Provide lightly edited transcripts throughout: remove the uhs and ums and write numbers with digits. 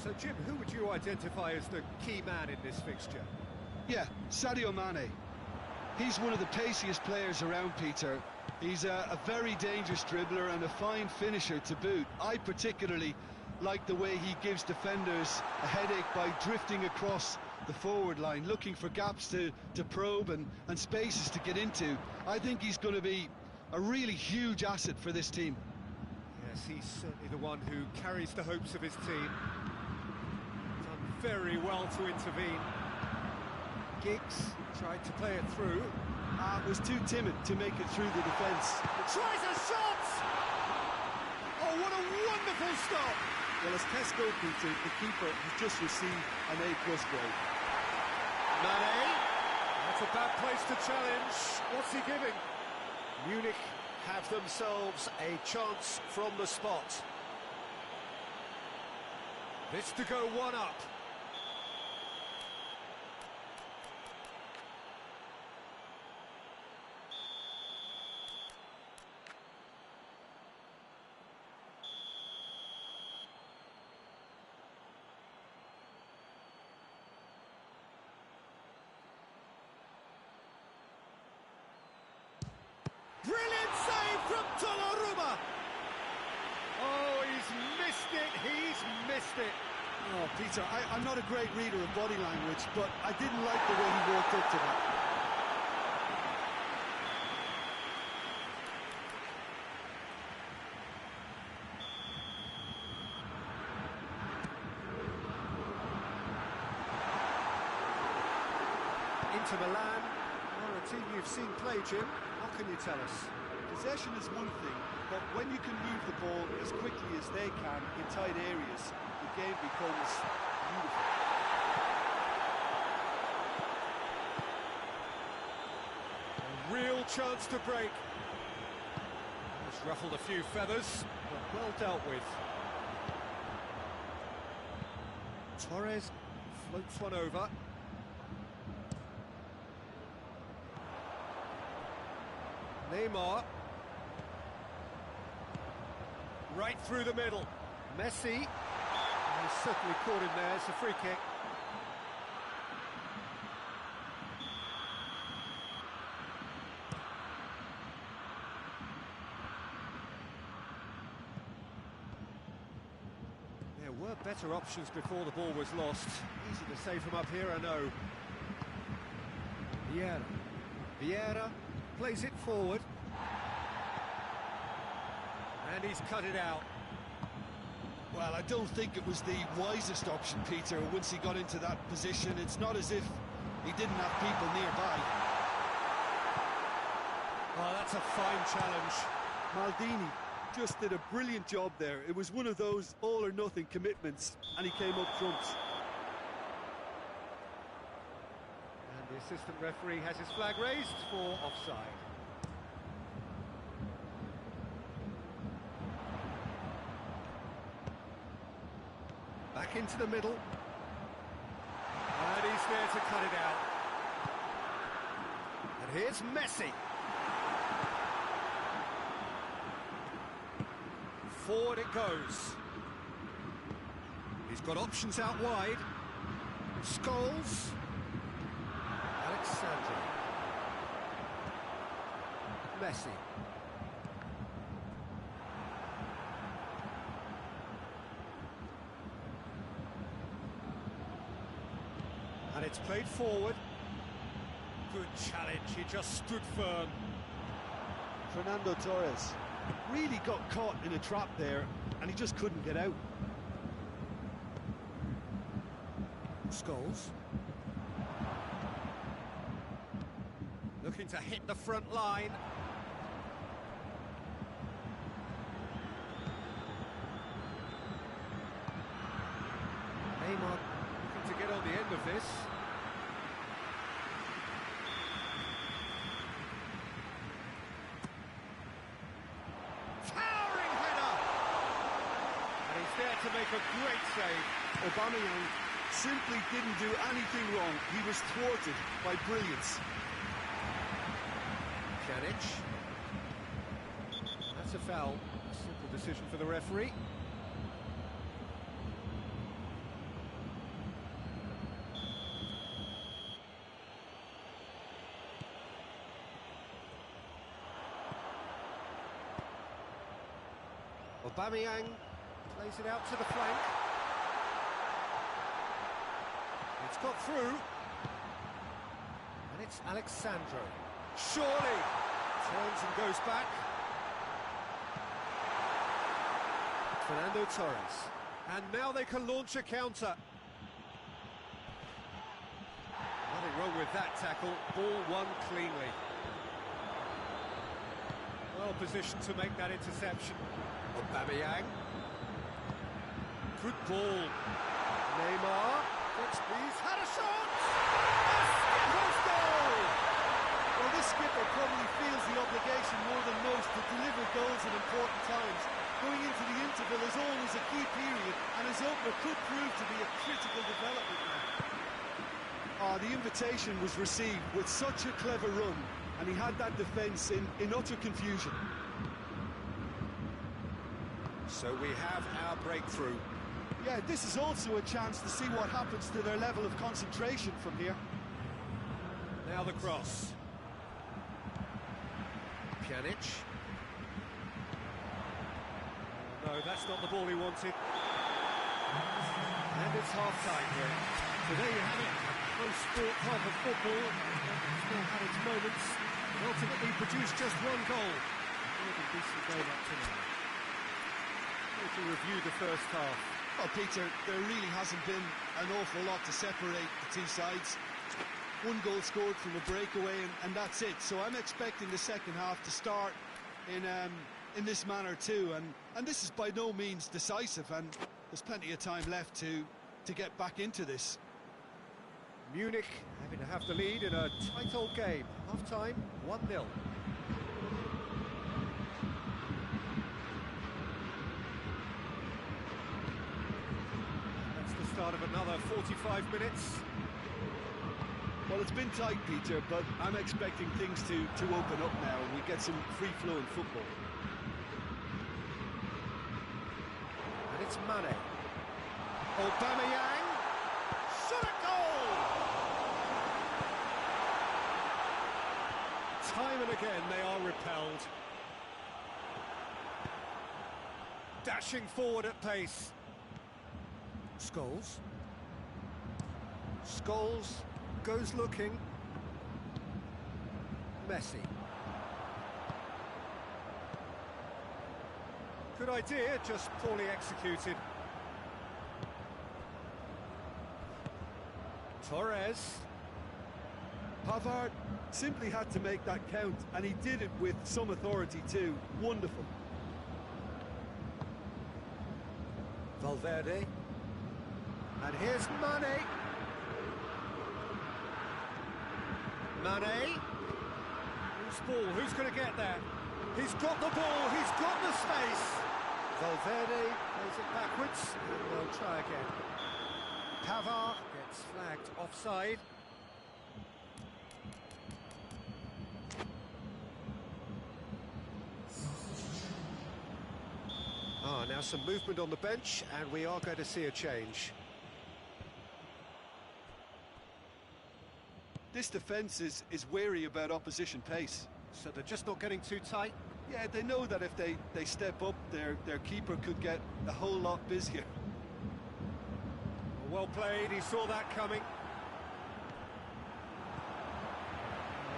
So, Jim, who would you identify as the key man in this fixture? Yeah, Sadio Mane. He's one of the paciest players around, Peter. He's a very dangerous dribbler and a fine finisher to boot. I particularly like the way he gives defenders a headache by drifting across the forward line, looking for gaps to probe and spaces to get into. I think he's going to be a really huge asset for this team. Yes, he's certainly the one who carries the hopes of his team. Done very well to intervene. Giggs tried to play it through. Was too timid to make it through the defence. Tries a shot! Oh, what a wonderful stop! Well, as test goalkeeper, the keeper has just received an A+ grade. Mane! That's a bad place to challenge. What's he giving? Munich have themselves a chance from the spot. This to go one up. Brilliant save from Donnarumma! Oh, he's missed it, he's missed it. Oh, Peter, I'm not a great reader of body language, but I didn't like the way he walked up to that. Inter Milan are a team you've seen play, Jim. What can you tell us? Possession is one thing, but when you can move the ball as quickly as they can in tight areas, the game becomes beautiful. A real chance to break. It's ruffled a few feathers, but well dealt with. Torres floats one over. Neymar. Right through the middle. Messi. He's certainly caught him there. It's a free kick. There were better options before the ball was lost. Easy to say from up here, I know. Vieira plays it forward. And he's cut it out. Well, I don't think it was the wisest option, Peter, once he got into that position. It's not as if he didn't have people nearby. Oh, that's a fine challenge. Maldini just did a brilliant job there. It was one of those all-or-nothing commitments, and he came up trumps. And the assistant referee has his flag raised for offside. Back into the middle. And he's there to cut it out. And here's Messi. Forward it goes. He's got options out wide. Scholes. Alexandra. Messi. And it's played forward. Good challenge, he just stood firm. Fernando Torres really got caught in a trap there, and he just couldn't get out. Scholes. Looking to hit the front line. Neymar looking to get on the end of this. Towering header! And he's there to make a great save. Aubameyang simply didn't do anything wrong. He was thwarted by brilliance. Pjanic. That's a foul. A simple decision for the referee. Aubameyang plays it out to the flank. It's got through. And it's Alexandro. Surely! Turns and goes back. Fernando Torres. And now they can launch a counter. Nothing wrong with that tackle. Ball won cleanly. Well positioned to make that interception. Aubameyang. Good ball. Neymar. He's had a shot! A skipper's goal! Well, this skipper probably feels the obligation more than most to deliver goals at important times. Going into the interval is always a key period, and his opener could prove to be a critical development now. The invitation was received with such a clever run, and he had that defence in utter confusion. So we have our breakthrough. Yeah, this is also a chance to see what happens to their level of concentration from here. Now the cross. Pjanic. No, that's not the ball he wanted. And it's half-time here. So there you have it. Close sport half of football. It's still had its moments. And ultimately produced just one goal. More than decent game up to now. To review the first half. Well, Peter, there really hasn't been an awful lot to separate the two sides. One goal scored from a breakaway, and that's it. So I'm expecting the second half to start in this manner too. And this is by no means decisive, and there's plenty of time left to get back into this. Munich having to have the lead in a tight old game. Half-time, 1-0. Start of another 45 minutes. Well, it's been tight, Peter, but I'm expecting things to open up now and we get some free-flowing football. And it's Mane. Aubameyang. Shot at goal! Time and again they are repelled. Dashing forward at pace. Scholes. Scholes goes looking. Messi. Good idea, just poorly executed. Torres. Pavard simply had to make that count, and he did it with some authority too. Wonderful. Valverde. And here's Mane. Mane. Who's ball? Who's going to get there? He's got the ball. He's got the space. Valverde plays it backwards. And they'll try again. Pavard gets flagged offside. Now some movement on the bench, and we are going to see a change. This defence is wary about opposition pace. So they're just not getting too tight? Yeah, they know that if they step up, their keeper could get a whole lot busier. Well played, he saw that coming.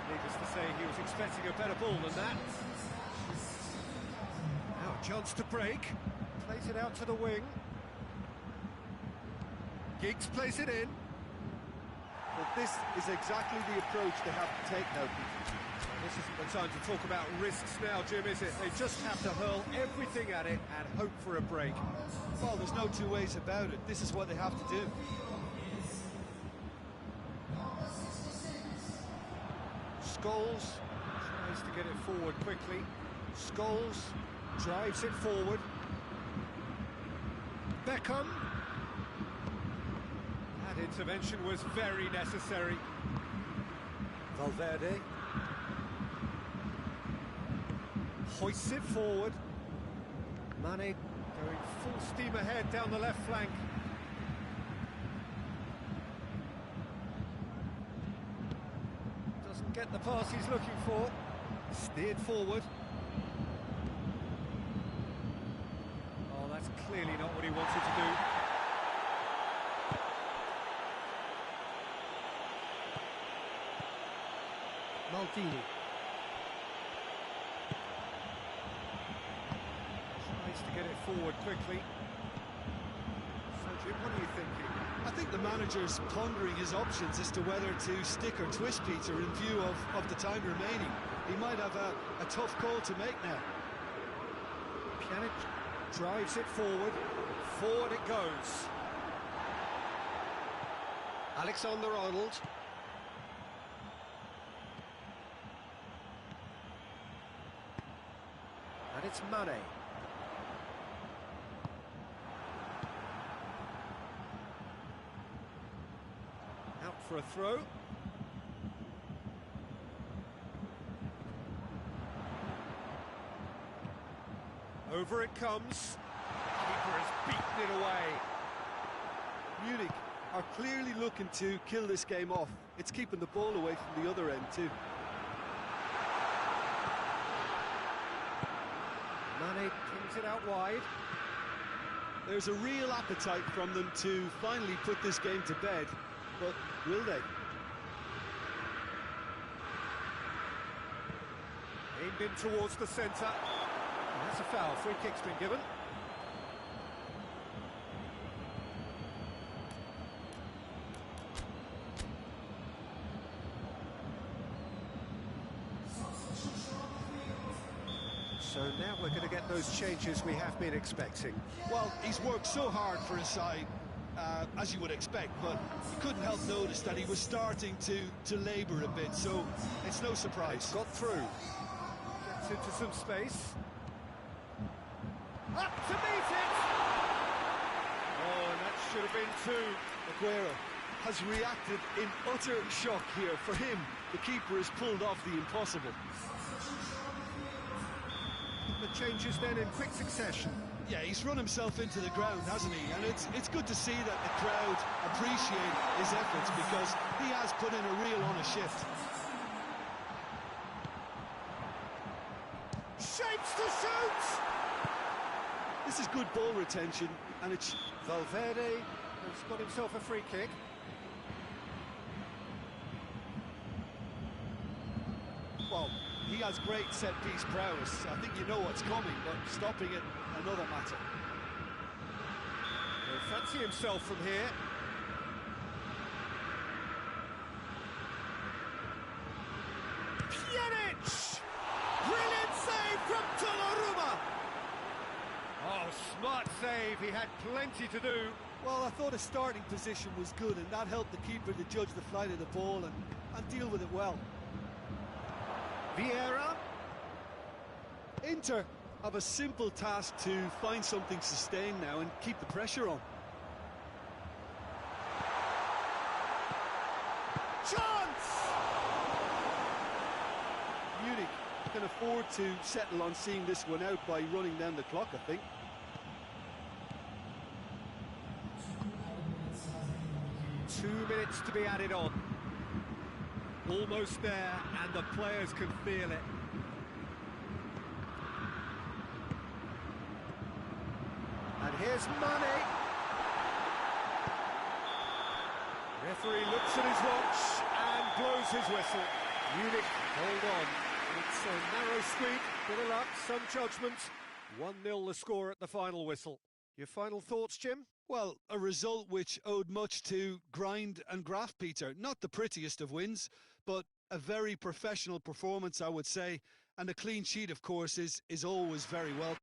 Needless to say, he was expecting a better ball than that. Now a chance to break. Plays it out to the wing. Giggs plays it in. But this is exactly the approach they have to take now, Peter. This isn't the time to talk about risks now, Jim, is it? They just have to hurl everything at it and hope for a break. Well, there's no two ways about it. This is what they have to do. Scholes tries to get it forward quickly. Scholes drives it forward. Beckham. That intervention was very necessary. Valverde. Hoists it forward. Mane going full steam ahead down the left flank. Doesn't get the pass he's looking for. Steered forward. Maldini. Tries to get it forward quickly. So Jim, what are you thinking? I think the manager's pondering his options as to whether to stick or twist Peter in view of the time remaining. He might have a tough call to make now. Pjanic drives it forward. Forward it goes. Alexander-Arnold. And it's Mane. Out for a throw. Over it comes. Keeper has beaten it away. Munich are clearly looking to kill this game off. It's keeping the ball away from the other end too. Mane kings it out wide. There's a real appetite from them to finally put this game to bed, but will they? Aimed in towards the centre. That's a foul. Free kick's been given. So now we're going to get those changes we have been expecting. Well, he's worked so hard for his side, as you would expect, but you couldn't help notice that he was starting to labour a bit, so it's no surprise. He's got through. Gets into some space. Up to meet it! Oh, and that should have been two. Aguero has reacted in utter shock here. For him, the keeper has pulled off the impossible. The changes then in quick succession. Yeah, he's run himself into the ground, hasn't he? And it's good to see that the crowd appreciate his efforts, because he has put in a real honest shift. Shapes to shoot! This is good ball retention, and it's... Valverde has got himself a free kick. Well, he has great set-piece prowess. I think you know what's coming, but stopping it, another matter. He'll fancy himself from here. Pjanic! Brilliant save from Donnarumma! Oh, smart save. He had plenty to do. Well, I thought his starting position was good, and that helped the keeper to judge the flight of the ball and deal with it well. Vieira. Inter have a simple task to find something sustained now and keep the pressure on. Chance! Munich can afford to settle on seeing this one out by running down the clock, I think. Minutes to be added on. Almost there, and the players can feel it. And here's Mane. Referee looks at his watch and blows his whistle. Munich hold on. It's a narrow squeak, bit of luck, some judgment. 1-0 the score at the final whistle. Your final thoughts, Jim? Well, a result which owed much to grind and graft, Peter. Not the prettiest of wins, but a very professional performance, I would say. And a clean sheet, of course, is always very welcome.